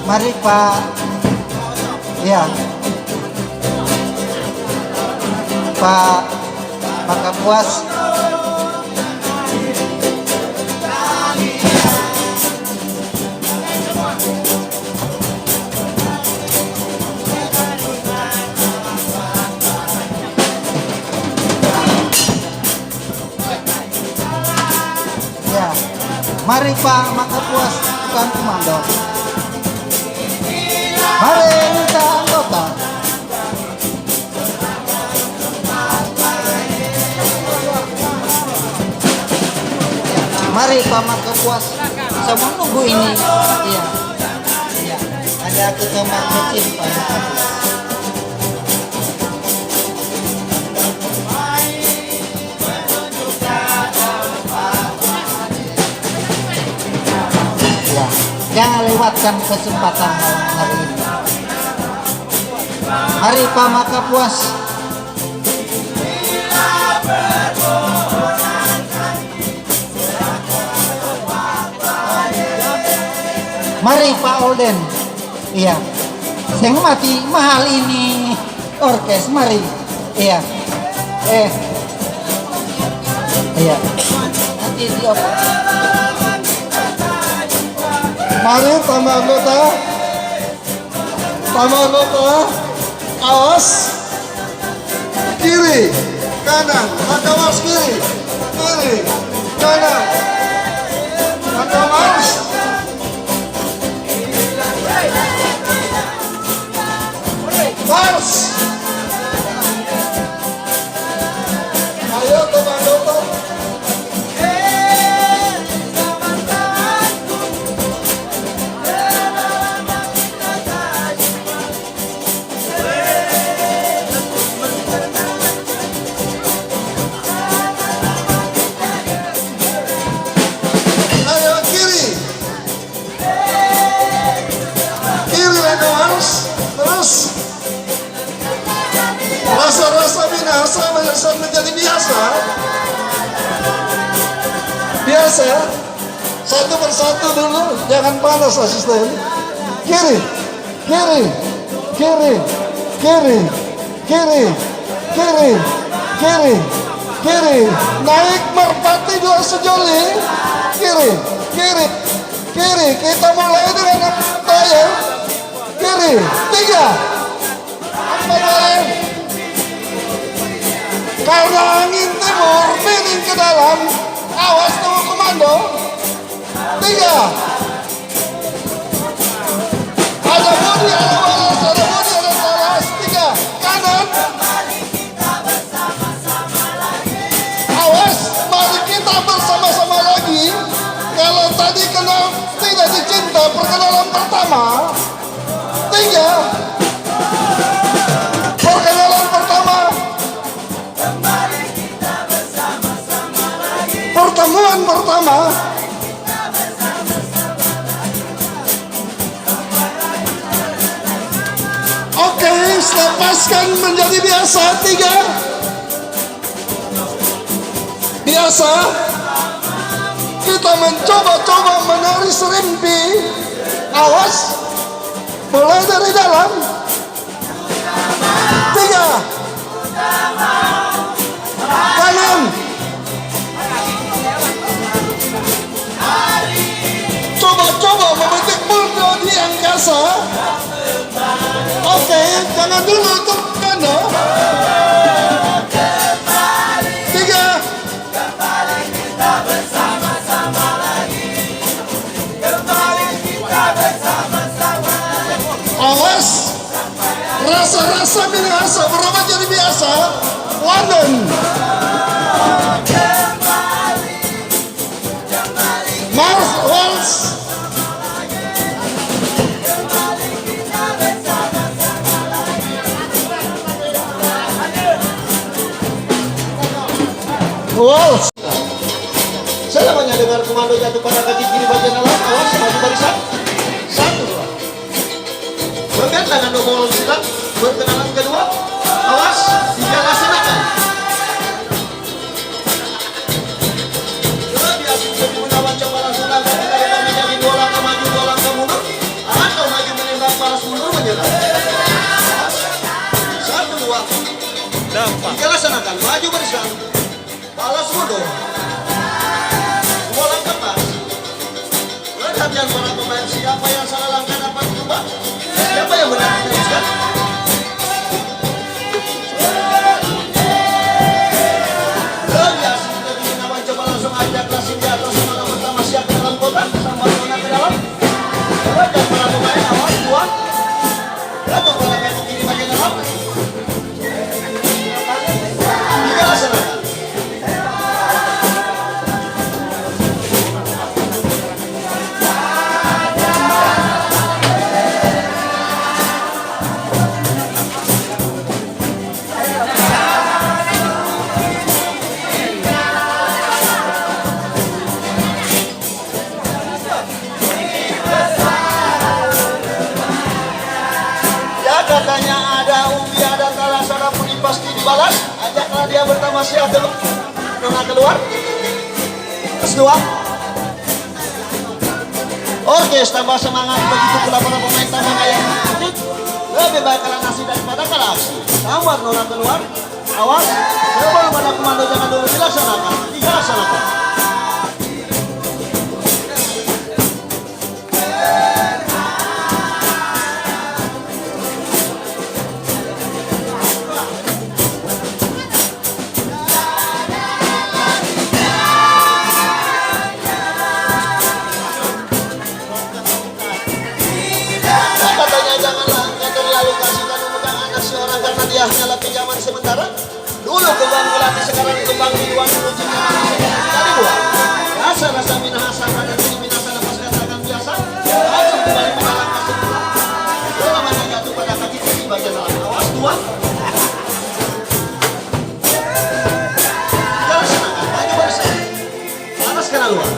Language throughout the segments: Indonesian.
Mari Pak. Ya. Pak Makapuas. Ya. Mari Pak Makapuas bukan komando. Mari kita anggota. Mari Pak Makapuas. Saya mau nunggu ini. Iya. Iya. Ada keteman kecil Pak. Ya. Jangan lewatkan kesempatan malam hari ini. Mari Pak Makapuas. Mari Pak Olden. Iya. Saya mati mahal ini orkes. Mari. Iya. Iya. Nanti dia. Mari tambah anggota. Tambah anggota. Awas. Kiri, kanan, maka awas kiri. Kiri, kanan. Maka awas. Mars. Ayo tambah anggota. Rasa-rasa binasa menjadi biasa. Biasa. Satu persatu dulu, jangan panas asisten. Kiri, kiri, kiri, kiri, kiri, kiri, kiri, kiri. Naik merpati 2 sejoli. Kiri, kiri, kiri. Kita mulai dengan daya. Kiri, 3. Karena angin timur miring ke dalam, awas tunggu komando. 3. Ada bodi, ada balas, ada bodi, ada balas. 3. Kanan. Awas, mari kita bersama-sama lagi. Kalau tadi kenal tidak dicinta perkenalan pertama. 3. Perkenalan pertama. Pertemuan pertama. Oke, lepaskan menjadi biasa. 3. Biasa. Kita mencoba-coba menari serimpi. Awas. Mulai dari dalam. 3. Kanan. Coba-coba memetik bulldo di angkasa. Oke, jangan dulu untuk kanan. 3. Kembali kita bersama-sama lagi. Kembali kita bersama-sama lagi. Awas. Rasa-rasa binasa berubah jadi biasa. London. Mars Wales. Wales. Saya dengar komando jatuh pada kaki kiri bagian alat. Awas, maju barisan. 1, 2. Bagian tangan nomor 9. Perkenalan kedua. Awas, 3 laksanakan. Biasa pengguna coba langsung langkah. Kita menjadi 2 langkah maju, 2 langkah mundur. Atau maju mundur. Dua langkah pas. Perhatian para pemain, siapa yang salah langkah dapat berubah? Siapa yang benar meneruskan? Lebih asik lebih menawan, coba langsung ajak langsung di atas semangat pertama siap ke dalam kotak sama zona ke dalam. Perhatian para pemain, awas dua. Jatuh bola ke kiri bagian dalam. Tiga laksanakan. Katanya ada umbiah dan kalasana pun pasti dibalas. Ajaklah dia bertama siap dulu. Nona keluar. Terus dua. Oke, tambah semangat begitu pula para pemain tambah kayak lebih baik kalah nasi daripada kalah aksi. Tambah Nona keluar. Awas. Sebelum ada komando jangan dulu dilaksanakan. Tiga laksanakan. Dia hanyalah pinjaman sementara. Dulu kembang melati, sekarang kembang diluan menuju dari buah. Rasa minahasana dan minahasana pas katakan biasa. Langsung kembali mengalahkan semula. Selamanya jatuh pada kaki kiri bagian dalam. Awas dua. Jangan senangkan, maju bersama. Atas kena luar.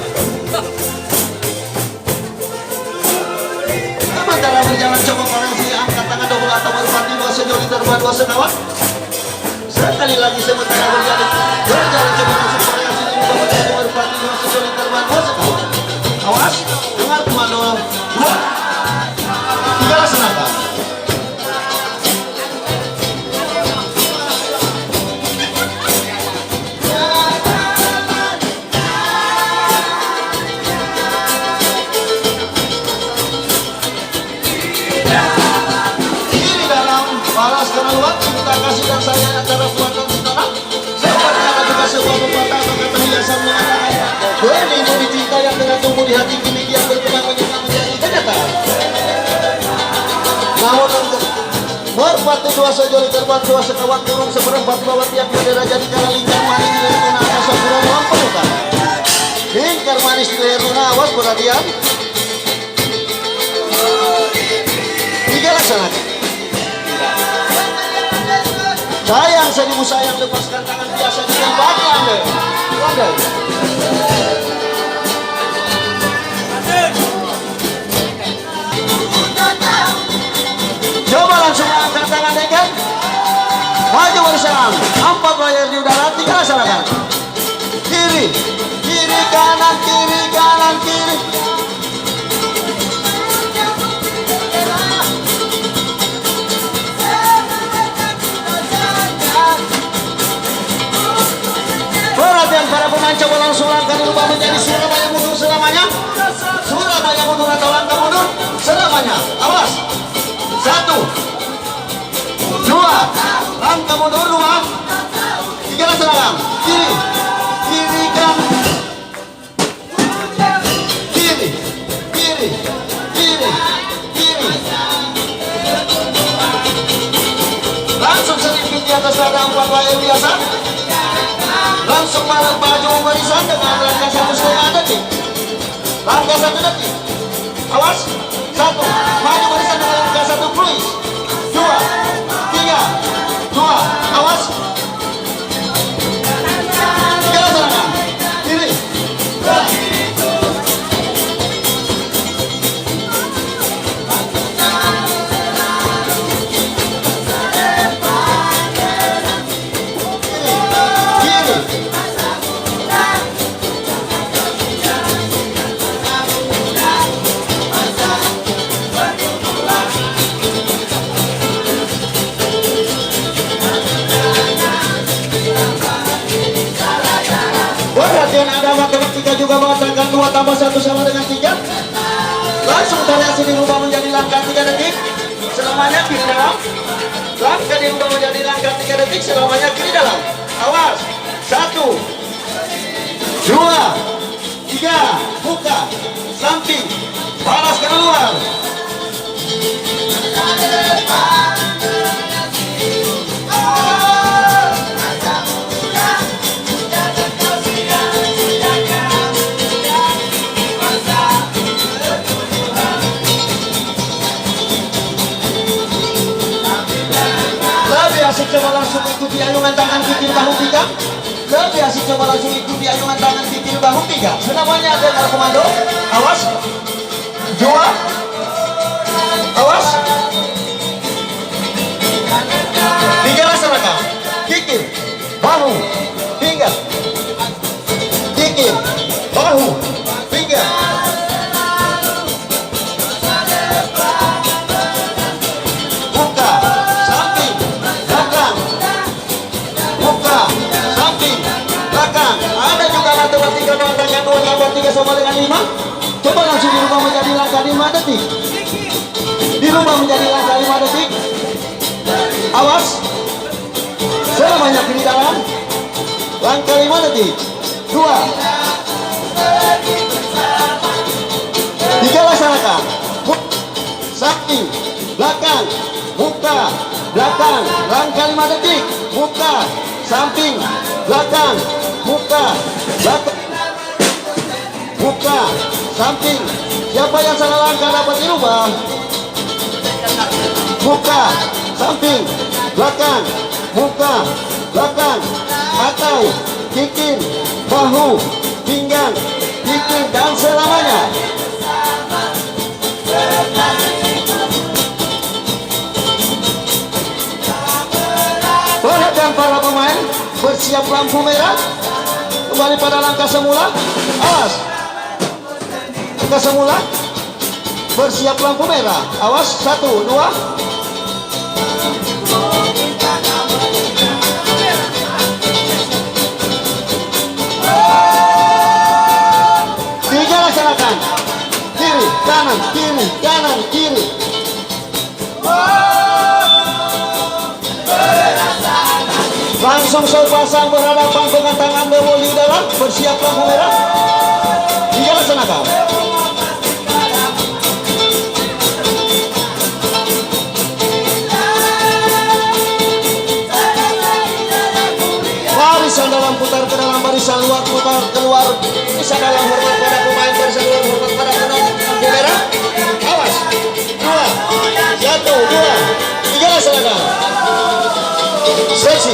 Sementara berjalan coba koreksi angkat tangan double atau merpati dua sejoli terbang dua sekawan. Sekali lagi sementara berjalan coba masuk koreksi double merpati dua sejoli terbang dua sekawan. Awas, dengar komando dua. Tiga laksanakan. Balas karena luar, kita kasih dan sayang antara kuat dan setara. Seperti ada juga sebuah pepatah berkata hiasan mengatakan benih budi cinta yang telah tumbuh di hati kini dia berkembang menjadi kenyataan. Namun untuk merpati dua sejoli terbang dua sekawan turun seperempat bawah tiap bendera jadi kala lingkar manis di leher Nona asal kurang ruang pelukan. Lingkar manis di leher Nona, awas perhatian. Tiga laksanakan. Sayang seribu sayang, lepaskan tangan biasa ditembaki Anda. Coba langsung angkat tangan dekat. Maju berserang. 4 layar di udara, 3 laksanakan. Kiri, kiri kanan, kiri kanan, kiri. Perhatian para pemain, coba langsung langkah berubah menjadi Surabaya mundur selamanya. Surabaya mundur atau langkah mundur selamanya. Awas. 1, 2, langkah mundur 2, 3 laksanakan. Kiri, kiri kanan, kiri, kiri, kiri, kiri. Langsung sedikit di atas ada 4 layar biasa. Langsung baju barisan dengan langkah 1,5 detik. Langkah 1 detik. Awas. 1, maju barisan dengan langkah 1 cruise. 2, 3, 2, awas. 3 laksanakan. Kiri. satu sama dengan 3. Langsung variasi dirubah menjadi langkah 3 detik. Selamanya kiri dalam. Langkah dirubah menjadi langkah 3 detik. Selamanya kiri dalam. Awas. 1, 2, 3. Buka. Samping. Balas keluar. Lebih asik coba langsung ikuti ayungan tangan kikir bahu 3. Lebih asik coba langsung ikuti ayungan tangan kikir bahu 3. Semuanya dengar komando. Awas. 2. Awas. 3 laksanakan. Kikir bahu pinggang. Kikir bahu pinggang. Buka samping belakang. Buka samping belakang. Ada juga matematika dengan 2 tambah 3 sama dengan 5. Coba langsung dirubah menjadi langkah 5 detik. Dirubah menjadi langkah 5 detik. Awas. Selamanya kiri dalam. Langkah 5 detik. 2, 3 laksanakan. Samping belakang. Buka belakang. Langkah 5 detik. Buka samping belakang. Buka belakang. Buka samping. Siapa yang salah langkah dapat dirubah. Buka samping belakang. Buka belakang. Atau kikir bahu pinggang. Kikir dan selamanya. Perhatikan para pemain. Bersiap lampu merah. Kembali pada langkah semula. Awas. Langkah semula. Bersiap lampu merah. Awas. 1, 2. 3 laksanakan. Kiri, kanan, kiri, kanan, kiri. Langsung sepasang berhadapan dengan tangan berwoli dalam. Bersiap lampu merah. 3 laksanakan. Barisan dalam putar ke dalam, barisan luar putar keluar. Bisa dalam, hormat pada pemain, barisan luar hormat pada penonton lampu merah. Awas. 2, 1, 2, 3 laksanakan. Seksi.